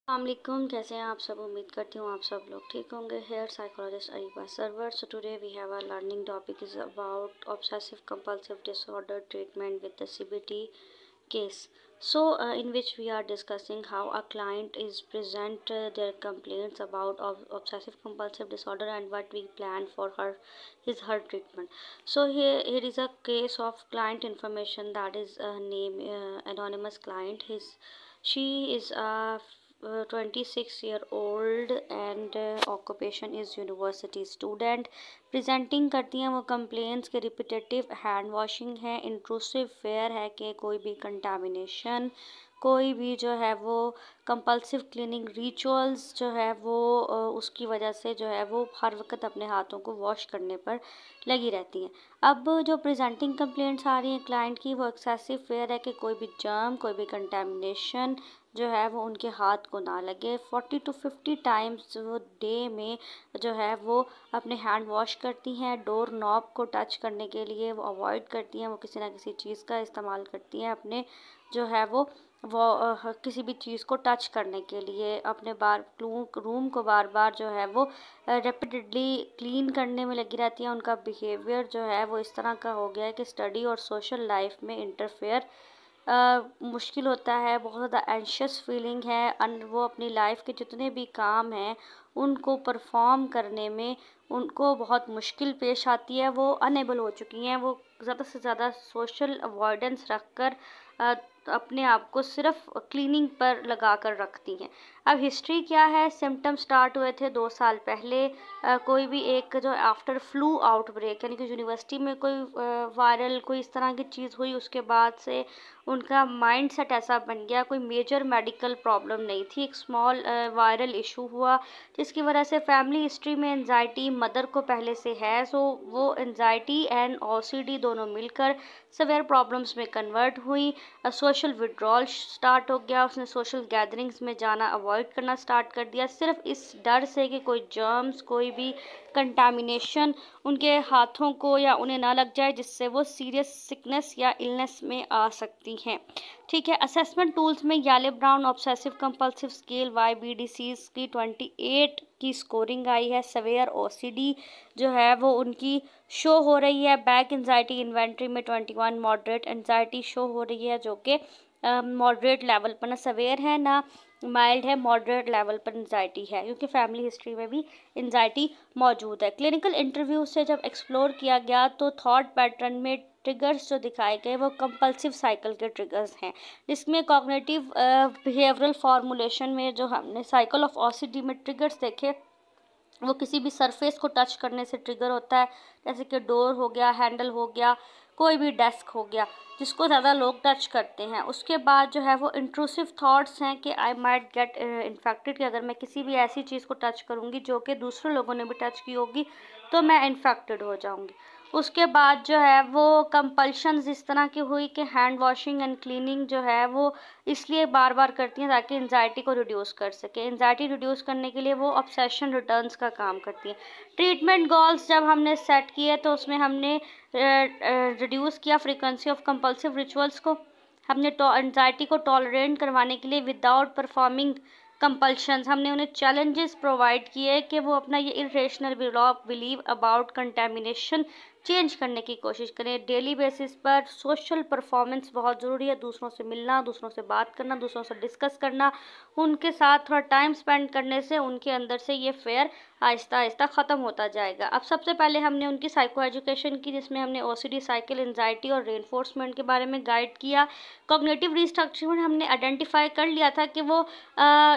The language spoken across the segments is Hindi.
अस्सलामुअलैकुम, कैसे हैं आप सब। उम्मीद करती हूँ आप सब लोग ठीक होंगे। Here psychologist Areeba Sarwar. So today we have our learning topic is about obsessive compulsive disorder treatment with the CBT case. In which we are discussing how a client is present their complaints about obsessive compulsive disorder and what we plan for her treatment. So here is a case of client information, that is name anonymous client. She is a 26-year-old and occupation is university student. Presenting करती हैं वो कंप्लेंट्स के रिपीटेटिव हैंड वॉशिंग है, इंट्रूसिव फेयर है कि कोई भी कंटामिनेशन, कोई भी जो है वो कंपल्सिव क्लीनिंग रिचुअल्स जो है वो उसकी वजह से जो है वो हर वक्त अपने हाथों को वॉश करने पर लगी रहती हैं। अब जो प्रेजेंटिंग कंप्लेंट्स आ रही हैं क्लाइंट की, वो एक्सेसिव फेयर है कि कोई भी जर्म, कोई भी कंटामिनेशन जो है वो उनके हाथ को ना लगे। 40 to 50 टाइम्स वो डे में जो है वो अपने हैंड वॉश करती हैं। डोर नॉब को टच करने के लिए वो अवॉइड करती हैं, वो किसी ना किसी चीज़ का इस्तेमाल करती हैं अपने जो है वो किसी भी चीज़ को टच करने के लिए। अपने रूम को बार बार जो है वो रेपिडेटली क्लीन करने में लगी रहती हैं। उनका बिहेवियर जो है वो इस तरह का हो गया है कि स्टडी और सोशल लाइफ में इंटरफेयर मुश्किल होता है। बहुत ज़्यादा एंशियस फीलिंग है। वो अपनी लाइफ के जितने भी काम हैं उनको परफॉर्म करने में उनको बहुत मुश्किल पेश आती है। वो अनेबल हो चुकी हैं। वो ज़्यादा से ज़्यादा सोशल अवॉइडेंस रखकर अपने आप को सिर्फ क्लीनिंग पर लगा कर रखती हैं। अब हिस्ट्री क्या है, सिम्टम स्टार्ट हुए थे 2 साल पहले। कोई भी एक जो आफ्टर फ्लू आउटब्रेक, यानी कि यूनिवर्सिटी में कोई वायरल कोई इस तरह की चीज़ हुई, उसके बाद से उनका माइंड सेट ऐसा बन गया। कोई मेजर मेडिकल प्रॉब्लम नहीं थी, एक स्मॉल वायरल इशू हुआ जिसकी वजह से फैमिली हिस्ट्री में एंजाइटी मदर को पहले से है। सो वो एंजाइटी एंड OCD दोनों मिलकर सवेयर प्रॉब्लम्स में कन्वर्ट हुई। सोशल विड्रॉल स्टार्ट हो गया। उसने सोशल गैदरिंग्स में जाना अवॉइड करना स्टार्ट कर दिया, सिर्फ इस डर से कि कोई जर्म्स, कोई भी कंटामिनेशन उनके हाथों को या उन्हें ना लग जाए, जिससे वो सीरियस सिकनेस या इलनेस में आ सकती हैं। ठीक है। असेसमेंट टूल्स में Yale brown obsessive compulsive scale YBDCs की 28 की स्कोरिंग आई है। सवेयर OCD जो है वो उनकी शो हो रही है। बैक एंजाइटी इन्वेंट्री में 21 मॉडरेट एंजाइटी शो हो रही है, जो कि मॉडरेट लेवल पर, ना सवेयर है ना माइल्ड है, मॉडरेट लेवल पर एंजाइटी है, क्योंकि फैमिली हिस्ट्री में भी एंजाइटी मौजूद है। क्लिनिकल इंटरव्यू से जब एक्सप्लोर किया गया तो थॉट पैटर्न में ट्रिगर्स जो दिखाए गए वो कंपल्सिव साइकिल के ट्रिगर्स हैं, जिसमें कॉग्निटिव बिहेवियरल फॉर्मुलेशन में जो हमने साइकिल ऑफ OCD में ट्रिगर्स देखे, वो किसी भी सरफेस को टच करने से ट्रिगर होता है, जैसे कि डोर हो गया, हैंडल हो गया, कोई भी डेस्क हो गया, जिसको ज़्यादा लोग टच करते हैं। उसके बाद जो है वो इंट्रूसिव थॉट्स हैं कि आई माइट गेट इन्फेक्टेड, कि अगर मैं किसी भी ऐसी चीज़ को टच करूँगी जो कि दूसरे लोगों ने भी टच की होगी तो मैं इन्फेक्टेड हो जाऊँगी। उसके बाद जो है वो कंपल्शंस इस तरह की हुई कि हैंड वॉशिंग एंड क्लीनिंग जो है वो इसलिए बार बार करती हैं ताकि एंजाइटी को रिड्यूस कर सके। एंजाइटी रिड्यूस करने के लिए वो ऑब्सेशन रिटर्न्स का काम करती हैं। ट्रीटमेंट गोल्स जब हमने सेट किए तो उसमें हमने रिड्यूस किया फ्रीक्वेंसी ऑफ कंपल्सिव रिचुअल्स को। हमने एंजाइटी को टॉलरेट करवाने के लिए विदाउट परफॉर्मिंग कंपल्शंस हमने उन्हें चैलेंजेस प्रोवाइड किए कि वो अपना ये irrational believe about contamination change करने की कोशिश करें। डेली बेसिस पर सोशल परफॉर्मेंस बहुत ज़रूरी है। दूसरों से मिलना, दूसरों से बात करना, दूसरों से डिस्कस करना, उनके साथ थोड़ा टाइम स्पेंड करने से उनके अंदर से ये फेयर आहिस्ता आहिस्ता ख़त्म होता जाएगा। अब सबसे पहले हमने उनकी साइको एजुकेशन की, जिसमें हमने OCD साइकिल, एंजाइटी और रेनफोर्समेंट के बारे में गाइड किया। कॉग्निटिव रिस्ट्रक्चरमेंट हमने आइडेंटिफाई कर लिया था कि वो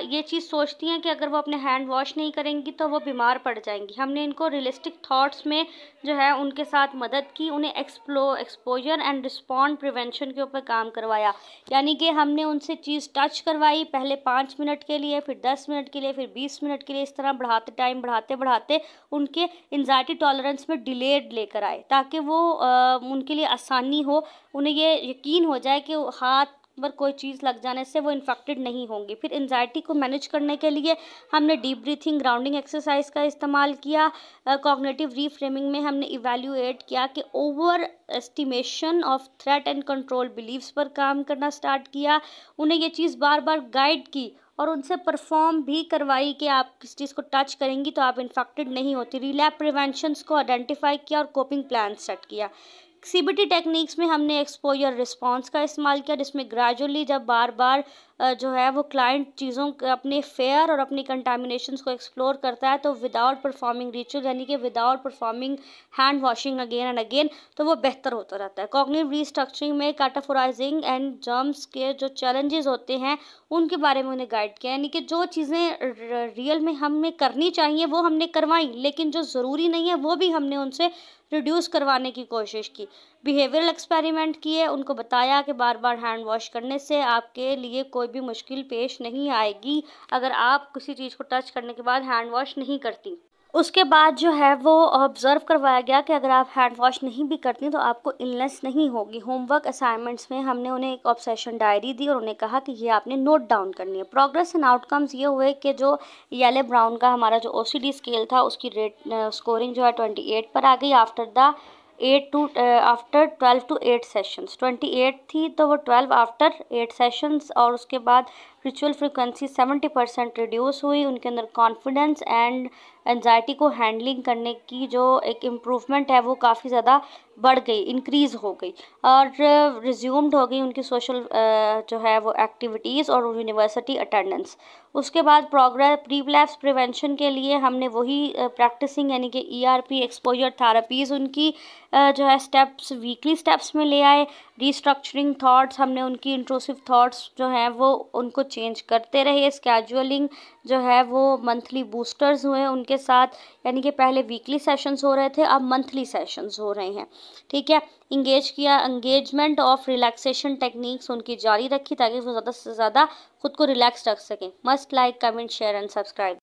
ये चीज़ सोचती हैं कि अगर वो अपने हैंड वॉश नहीं करेंगी तो वो बीमार पड़ जाएंगी। हमने इनको रियलिस्टिक थॉट्स में जो है उनके साथ मदद की, उन्हें एक्सपोजर एंड रिस्पॉन्ड प्रिवेंशन के ऊपर काम करवाया। यानी कि हमने उनसे चीज़ टच करवाई, पहले 5 मिनट के लिए, फिर 10 मिनट के लिए, फिर 20 मिनट के लिए, इस तरह बढ़ाते बढ़ाते उनके एंजाइटी टॉलरेंस में डिलेड लेकर आए, ताकि वो उनके लिए आसानी हो, उन्हें ये यकीन हो जाए कि हाथ पर कोई चीज़ लग जाने से वो इन्फेक्टेड नहीं होंगी। फिर एंजाइटी को मैनेज करने के लिए हमने डीप ब्रीथिंग, ग्राउंडिंग एक्सरसाइज का इस्तेमाल किया। कॉग्निटिव रीफ्रेमिंग में हमने इवैल्यूएट किया कि over estimation of threat and control believes पर काम करना स्टार्ट किया। उन्हें ये चीज़ बार बार गाइड की और उनसे परफॉर्म भी करवाई कि आप किस चीज़ को टच करेंगी तो आप इन्फेक्टेड नहीं होती। रिलैप प्रिवेंशंस को आइडेंटिफाई किया और कोपिंग प्लान सेट किया। सीबीटी टेक्निक्स में हमने एक्सपोजर रिस्पांस का इस्तेमाल किया, जिसमें ग्रेजुअली जब बार बार जो है वो क्लाइंट चीज़ों अपने फेयर और अपनी कंटामिनेशंस को एक्सप्लोर करता है तो विदाउट परफॉर्मिंग रिचुअल यानी कि without performing hand washing again and again तो वो बेहतर होता रहता है। कॉग्निटिव रीस्ट्रक्चरिंग में कैटाफोराइजिंग एंड जर्म्स के जो चैलेंजेस होते हैं उनके बारे में उन्हें गाइड किया, यानी कि जो चीज़ें रियल में हमें करनी चाहिए वो हमने करवाई, लेकिन जो ज़रूरी नहीं है वो भी हमने उनसे रिड्यूस करवाने की कोशिश की। बिहेवियरल एक्सपेरिमेंट किए, उनको बताया कि बार बार हैंड वॉश करने से आपके लिए कोई भी मुश्किल पेश नहीं आएगी अगर आप किसी चीज़ को टच करने के बाद हैंड वॉश नहीं करती। उसके बाद जो है वो ऑब्ज़र्व करवाया गया कि अगर आप हैंड वॉश नहीं भी करती तो आपको इलनेस नहीं होगी। होमवर्क असाइनमेंट्स में हमने उन्हें एक ऑब्सेशन डायरी दी और उन्हें कहा कि ये आपने नोट डाउन करनी है। प्रोग्रेस एंड आउटकम्स ये हुए कि जो येलो ब्राउन का हमारा जो OCD स्केल था उसकी स्कोरिंग जो है 28 पर आ गई आफ्टर 12 to 8 सेशंस। 28 थी तो वो 12 आफ्टर 8 सेशंस, और उसके बाद रिचुअल फ्रिक्वेंसी 70% रिड्यूस हुई। उनके अंदर कॉन्फिडेंस एंड एंजाइटी को हैंडलिंग करने की जो एक इम्प्रूवमेंट है वो काफ़ी ज़्यादा बढ़ गई, इंक्रीज़ हो गई, और रिज्यूम्ड हो गई उनकी सोशल जो है वो एक्टिविटीज़ और यूनिवर्सिटी अटेंडेंस। उसके बाद प्रोग्रेस प्रीलैप्स प्रिवेंशन के लिए हमने वही प्रैक्टिसिंग यानी कि ERP एक्सपोजर थेरेपीज़ उनकी जो है स्टेप्स वीकली स्टेप्स में ले आए। रीस्ट्रक्चरिंग थॉट्स, हमने उनकी इंट्रूसिव थॉट्स जो हैं वो उनको चेंज करते रहे। स्केड्यूलिंग जो है वो मंथली बूस्टर्स हुए उनके साथ, यानी कि पहले वीकली सेशंस हो रहे थे अब मंथली सेशंस हो रहे हैं, ठीक है। इंगेज किया, एंगेजमेंट ऑफ रिलैक्सेशन टेक्निक्स उनकी जारी रखी ताकि वो ज़्यादा से ज़्यादा खुद को रिलैक्स रख सकें। Must like, comment, share and subscribe.